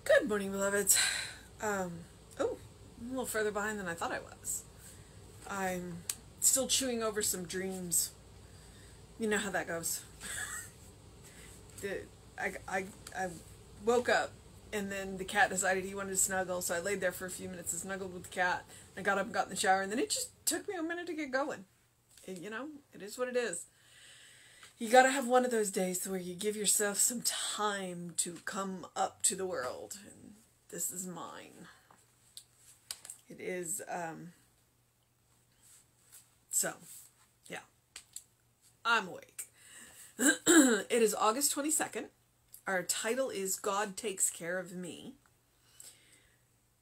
Good morning, beloveds. Oh, I'm a little further behind than I thought I was. I'm still chewing over some dreams. You know how that goes. the, I woke up, and then the cat decided he wanted to snuggle, so I laid there for a few minutes and snuggled with the cat. I got up and got in the shower, and then it just took me a minute to get going. It is what it is. You gotta have one of those days where you give yourself some time to come up to the world. And this is mine. It is, so, yeah. I'm awake. It is August 22nd. Our title is God Takes Care of Me.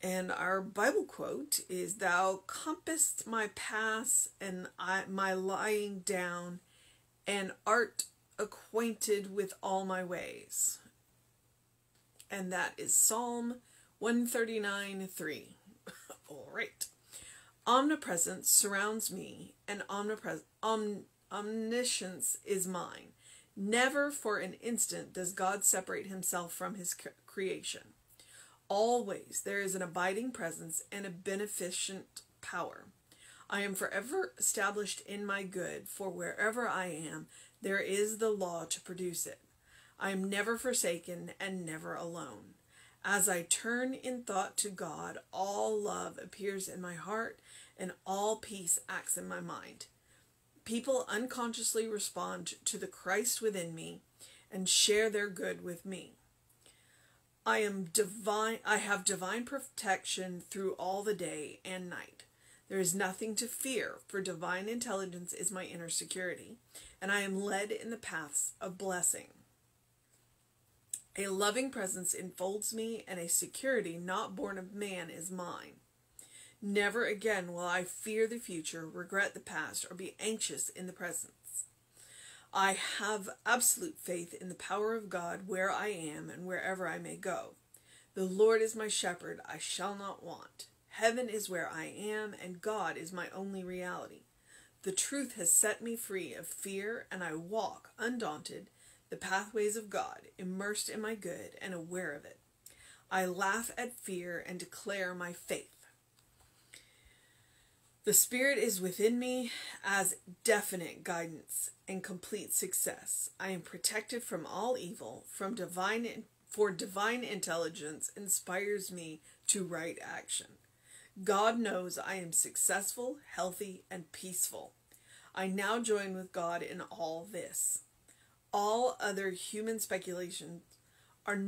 And our Bible quote is, "Thou compassest my paths and my lying down, and art acquainted with all my ways." And that is Psalm 139:3. All right. Omnipresence surrounds me, and omniscience is mine. Never for an instant does God separate himself from his creation. Always there is an abiding presence and a beneficent power. I am forever established in my good, for wherever I am, there is the law to produce it. I am never forsaken and never alone. As I turn in thought to God, all love appears in my heart and all peace acts in my mind. People unconsciously respond to the Christ within me and share their good with me. I have divine protection through all the day and night. There is nothing to fear, for divine intelligence is my inner security, and I am led in the paths of blessing. A loving presence enfolds me, and a security not born of man is mine. Never again will I fear the future, regret the past, or be anxious in the present. I have absolute faith in the power of God where I am and wherever I may go. The Lord is my shepherd, I shall not want. Heaven is where I am, and God is my only reality. The truth has set me free of fear, and I walk, undaunted, the pathways of God, immersed in my good and aware of it. I laugh at fear and declare my faith. The Spirit is within me as definite guidance and complete success. I am protected from all evil, for divine intelligence inspires me to right action. God knows I am successful, healthy, and peaceful. I now join with God in all this. All other human speculations are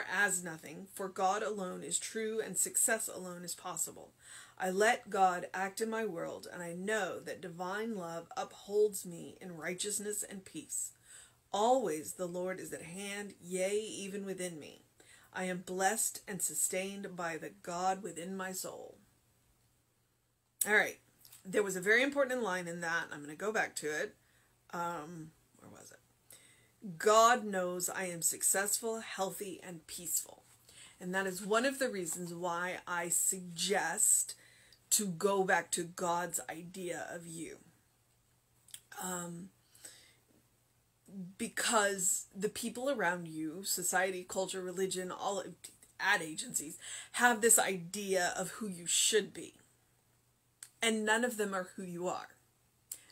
as nothing, for God alone is true and success alone is possible. I let God act in my world, and I know that divine love upholds me in righteousness and peace. Always the Lord is at hand, yea, even within me. I am blessed and sustained by the God within my soul. All right. There was a very important line in that. I'm going to go back to it. Where was it? God knows I am successful, healthy, and peaceful. And that is one of the reasons why I suggest to go back to God's idea of you. Because the people around you, society, culture, religion, all ad agencies, have this idea of who you should be. And none of them are who you are.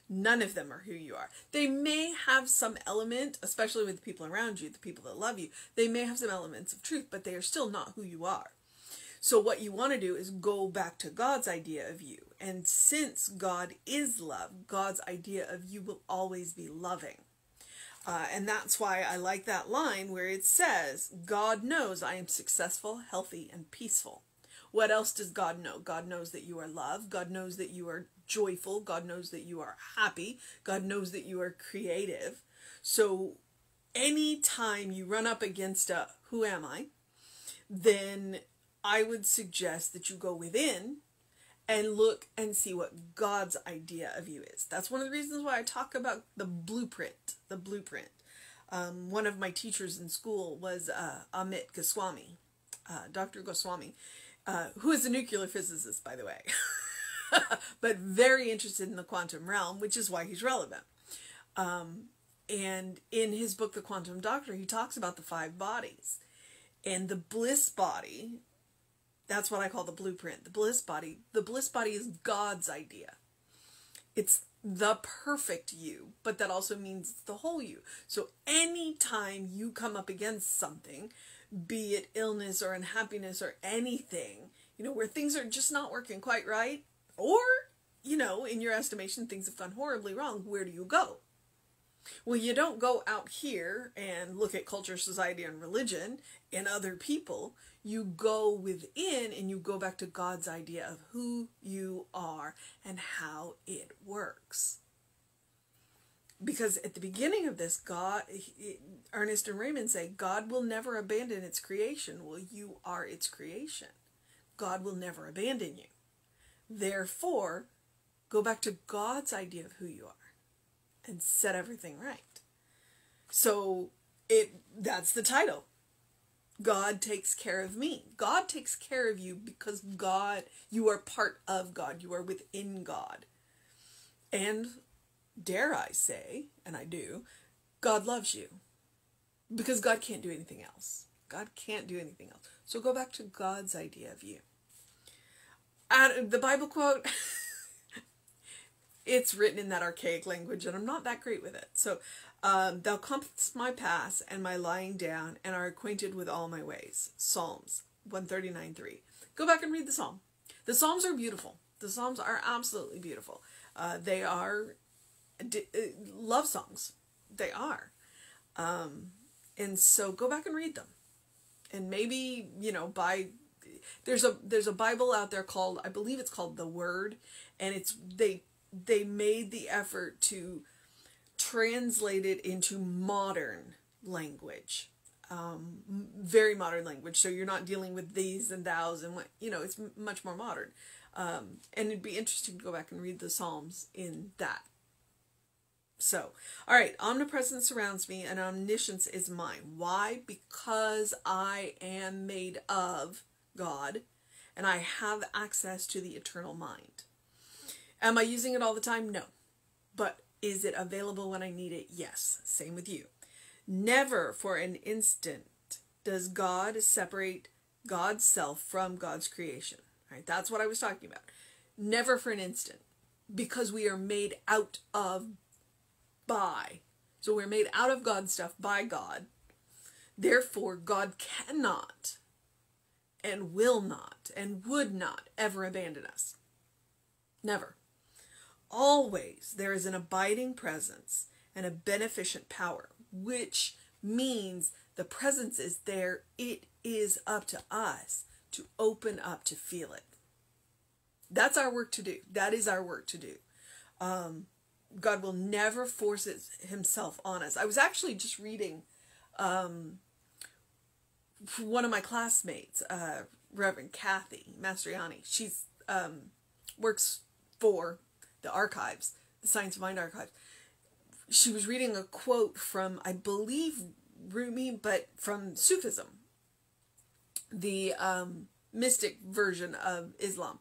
None of them are who you are. They may have some element, especially with the people around you, the people that love you, they may have some elements of truth, but they are still not who you are. So what you want to do is go back to God's idea of you. And since God is love, God's idea of you will always be loving. And that's why I like that line where it says, God knows I am successful, healthy, and peaceful. What else does God know? God knows that you are loved. God knows that you are joyful. God knows that you are happy. God knows that you are creative. So anytime you run up against a who am I, then I would suggest that you go within and look and see what God's idea of you is. That's one of the reasons why I talk about the blueprint. The blueprint. One of my teachers in school was Amit Goswami, Dr. Goswami, who is a nuclear physicist, by the way, but very interested in the quantum realm, which is why he's relevant. And in his book, The Quantum Doctor, he talks about the 5 bodies. And the bliss body, that's what I call the blueprint. The bliss body is God's idea. It's the perfect you, but that also means the whole you. So anytime you come up against something, be it illness or unhappiness or anything, where things are just not working quite right, or, in your estimation, things have gone horribly wrong, where do you go? Well, you don't go out here and look at culture, society, and religion and other people. You go within and you go back to God's idea of who you are and how it works. Because at the beginning of this, Ernest and Raymond say, God will never abandon its creation. Well, you are its creation. God will never abandon you. Therefore, go back to God's idea of who you are and set everything right. So that's the title. God takes care of me. God takes care of you because you are part of God. You are within God. And dare I say, and I do, God loves you. Because God can't do anything else. God can't do anything else. So go back to God's idea of you. The Bible quote, it's written in that archaic language, and I'm not that great with it. So, thou compassest my paths and my lying down, and are acquainted with all my ways. Psalms 139:3. Go back and read the Psalm. The Psalms are beautiful. The Psalms are absolutely beautiful. They are love songs. They are. And so go back and read them. And maybe, there's a Bible out there called, I believe it's called The Word, and they made the effort to translate it into modern language, very modern language. So you're not dealing with these and thous and what, it's much more modern. And it'd be interesting to go back and read the Psalms in that. So, all right, omnipresence surrounds me and omniscience is mine. Why? Because I am made of God and I have access to the eternal mind. Am I using it all the time? No. But is it available when I need it? Yes. Same with you. Never for an instant does God separate God's self from God's creation. Right? That's what I was talking about. Never for an instant. Because we are made out of by. So we're made out of God's stuff by God. Therefore, God cannot and will not and would not ever abandon us. Never. Always there is an abiding presence and a beneficent power, which means the presence is there. It is up to us to open up to feel it. That's our work to do. That is our work to do. God will never force himself on us. I was actually just reading one of my classmates, Reverend Kathy Mastriani. She's works for the archives, the Science of Mind archives. She was reading a quote from, I believe, Rumi, but from Sufism, the mystic version of Islam.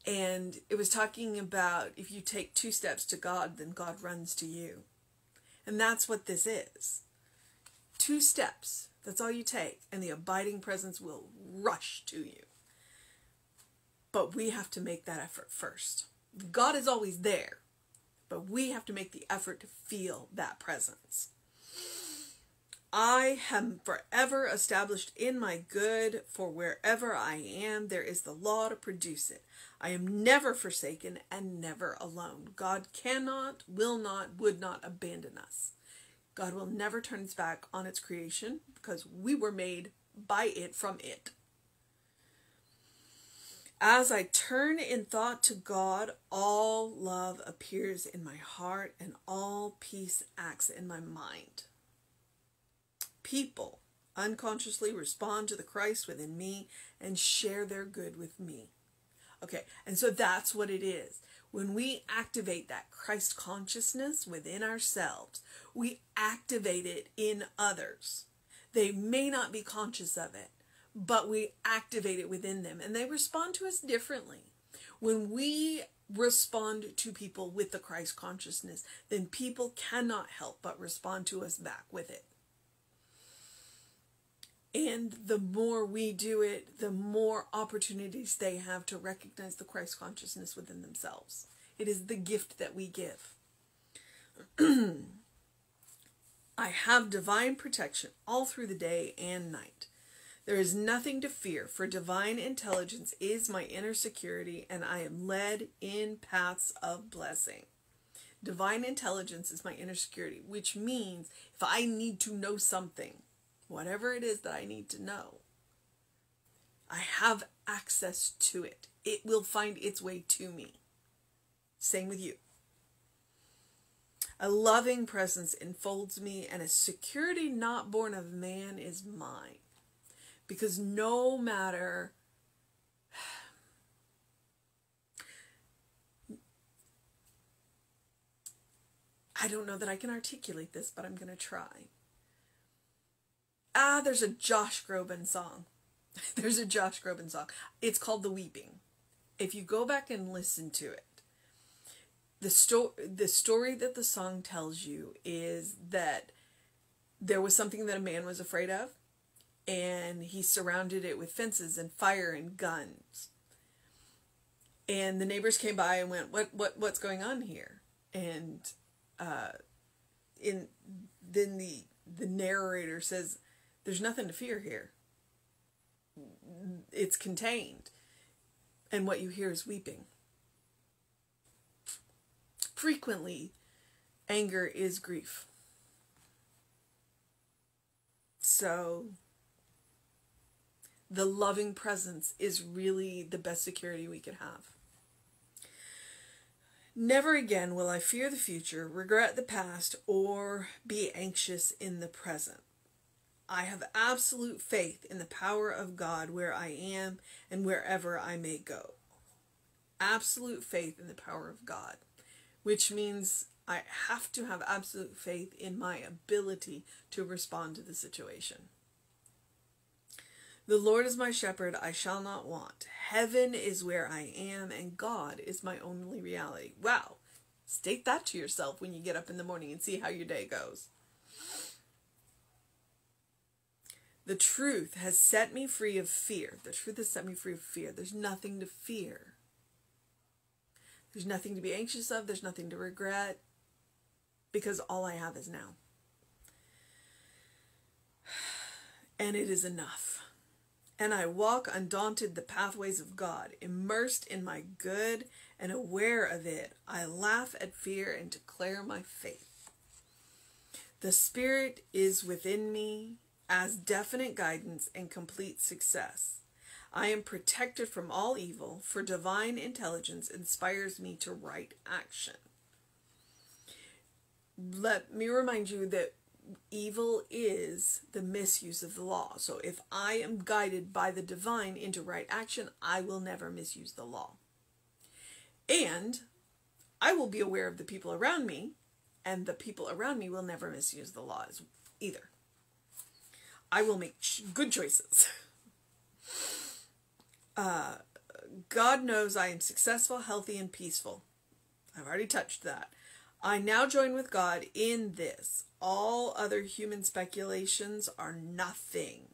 And it was talking about if you take 2 steps to God, then God runs to you. And that's what this is. 2 steps. That's all you take. And the abiding presence will rush to you. But we have to make that effort first. God is always there. But we have to make the effort to feel that presence. I am forever established in my good, for wherever I am, there is the law to produce it. I am never forsaken and never alone. God cannot, will not, would not abandon us. God will never turn its back on its creation because we were made by it, from it. As I turn in thought to God, all love appears in my heart and all peace acts in my mind. People unconsciously respond to the Christ within me and share their good with me. Okay, and so that's what it is. When we activate that Christ consciousness within ourselves, we activate it in others. They may not be conscious of it, but we activate it within them, and they respond to us differently. When we respond to people with the Christ consciousness, then people cannot help but respond to us back with it. And the more we do it, the more opportunities they have to recognize the Christ consciousness within themselves. It is the gift that we give. I have divine protection all through the day and night. There is nothing to fear, for divine intelligence is my inner security, and I am led in paths of blessing. Divine intelligence is my inner security, which means if I need to know something, whatever it is that I need to know, I have access to it. It will find its way to me. Same with you. A loving presence enfolds me, and a security not born of man is mine. Because no matter I don't know that I can articulate this, but I'm going to try. There's a Josh Groban song. There's a Josh Groban song. It's called The Weeping. If you go back and listen to it, the story that the song tells you is that there was something that a man was afraid of, and he surrounded it with fences and fire and guns. And the neighbors came by and went, what's going on here? And then the narrator says, there's nothing to fear here. It's contained. And what you hear is weeping. Frequently, anger is grief. So, the loving presence is really the best security we could have. Never again will I fear the future, regret the past, or be anxious in the present. I have absolute faith in the power of God where I am and wherever I may go. Absolute faith in the power of God, which means I have to have absolute faith in my ability to respond to the situation. The Lord is my shepherd, I shall not want. Heaven is where I am, and God is my only reality. Wow. State that to yourself when you get up in the morning and see how your day goes. The truth has set me free of fear. The truth has set me free of fear. There's nothing to fear. There's nothing to be anxious of. There's nothing to regret. Because all I have is now. And it is enough. And I walk undaunted the pathways of God, immersed in my good and aware of it. I laugh at fear and declare my faith. The Spirit is within me as definite guidance and complete success. I am protected from all evil, for divine intelligence inspires me to right action. Let me remind you that evil is the misuse of the law. So if I am guided by the divine into right action, I will never misuse the law. And I will be aware of the people around me, and the people around me will never misuse the laws either. I will make good choices. God knows I am successful, healthy, and peaceful. I've already touched that. I now join with God in this. All other human speculations are nothing,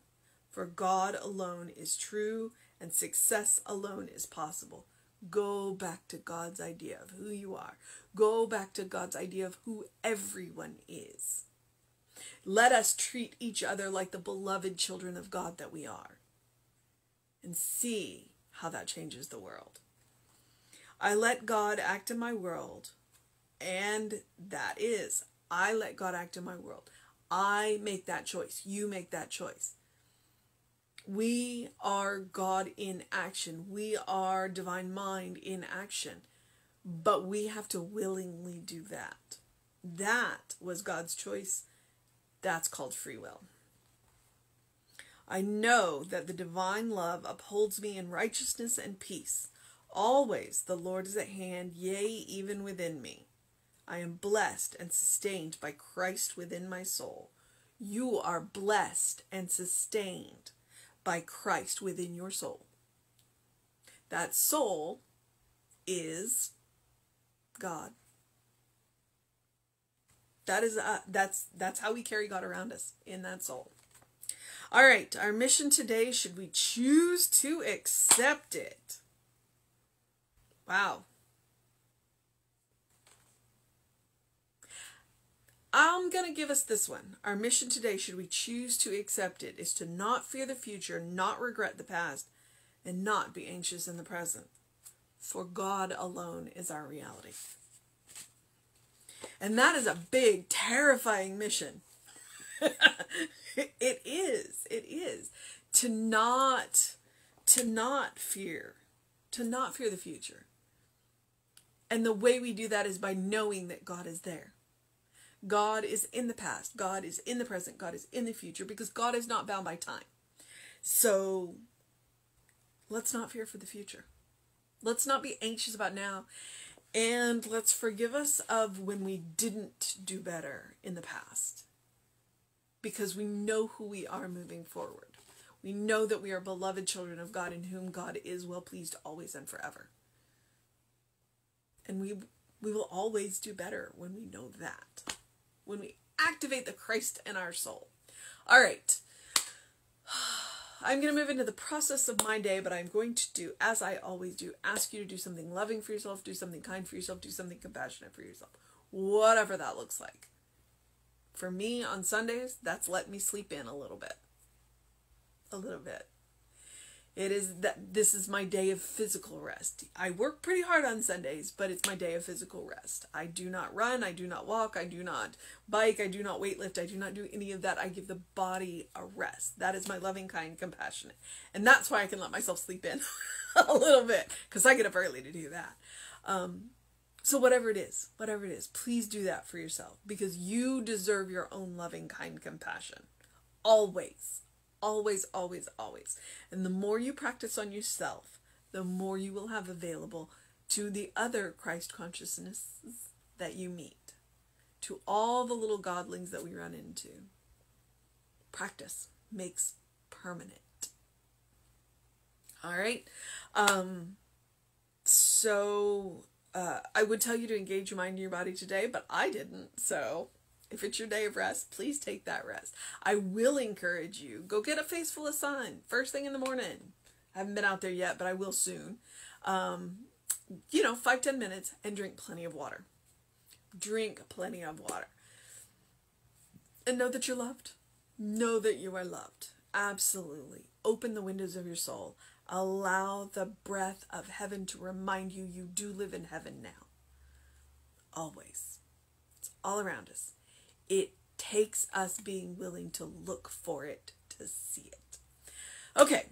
for God alone is true, and success alone is possible. Go back to God's idea of who you are. Go back to God's idea of who everyone is. Let us treat each other like the beloved children of God that we are, and see how that changes the world. I let God act in my world, and that is, I let God act in my world. I make that choice. You make that choice. We are God in action. We are divine mind in action. But we have to willingly do that. That was God's choice. That's called free will. I know that the divine love upholds me in righteousness and peace. Always the Lord is at hand, yea, even within me. I am blessed and sustained by Christ within my soul. You are blessed and sustained by Christ within your soul. That soul is God. That is that's how we carry God around us, in that soul. All right, our mission today, should we choose to accept it? Wow. I'm going to give us this one. Our mission today, should we choose to accept it, is to not fear the future, not regret the past, and not be anxious in the present. For God alone is our reality. And that is a big, terrifying mission. It is. It is. To not fear. To not fear the future. And the way we do that is by knowing that God is there. God is in the past. God is in the present. God is in the future, because God is not bound by time. So let's not fear for the future. Let's not be anxious about now. And let's forgive us of when we didn't do better in the past. Because we know who we are moving forward. We know that we are beloved children of God, in whom God is well pleased always and forever. And we will always do better when we know that. When we activate the Christ in our soul. All right. I'm going to move into the process of my day, but I'm going to do, as I always do, ask you to do something loving for yourself, do something kind for yourself, do something compassionate for yourself. Whatever that looks like. For me, on Sundays, that's let me sleep in a little bit. A little bit. It is that this is my day of physical rest. I work pretty hard on Sundays, but it's my day of physical rest. I do not run, I do not walk, I do not bike, I do not weightlift, I do not do any of that. I give the body a rest. That is my loving, kind, compassionate. And that's why I can let myself sleep in a little bit, because I get up early to do that. So whatever it is, please do that for yourself, because you deserve your own loving, kind compassion. Always. Always, always, always. And the more you practice on yourself, the more you will have available to the other Christ consciousnesses that you meet, to all the little godlings that we run into. Practice makes permanent. All right. I would tell you to engage your mind and your body today, but I didn't. So if it's your day of rest, please take that rest. I will encourage you, go get a face full of sun first thing in the morning. I haven't been out there yet, but I will soon. 5-10 minutes, and drink plenty of water. Drink plenty of water. And know that you're loved. Know that you are loved. Absolutely. Open the windows of your soul. Allow the breath of heaven to remind you you do live in heaven now. Always. It's all around us. It takes us being willing to look for it to see it. Okay,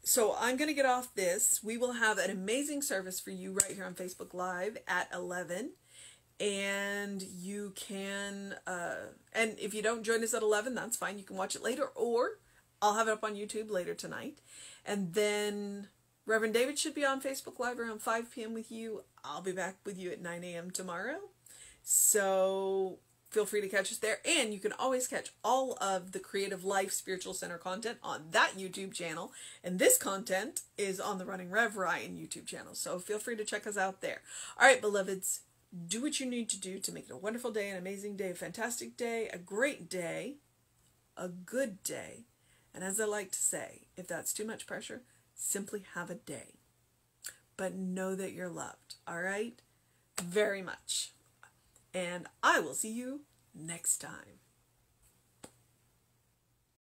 so I'm going to get off this. We will have an amazing service for you right here on Facebook Live at 11. And you can, and if you don't join us at 11, that's fine. You can watch it later, or I'll have it up on YouTube later tonight. And then Reverend David should be on Facebook Live around 5 p.m. with you. I'll be back with you at 9 a.m. tomorrow. So feel free to catch us there. And you can always catch all of the Creative Life Spiritual Center content on that YouTube channel. And this content is on the Running Rev Ryan YouTube channel. So feel free to check us out there. All right, beloveds, do what you need to do to make it a wonderful day, an amazing day, a fantastic day, a great day, a good day. And as I like to say, if that's too much pressure, simply have a day. But know that you're loved, all right? Very much. And I will see you next time.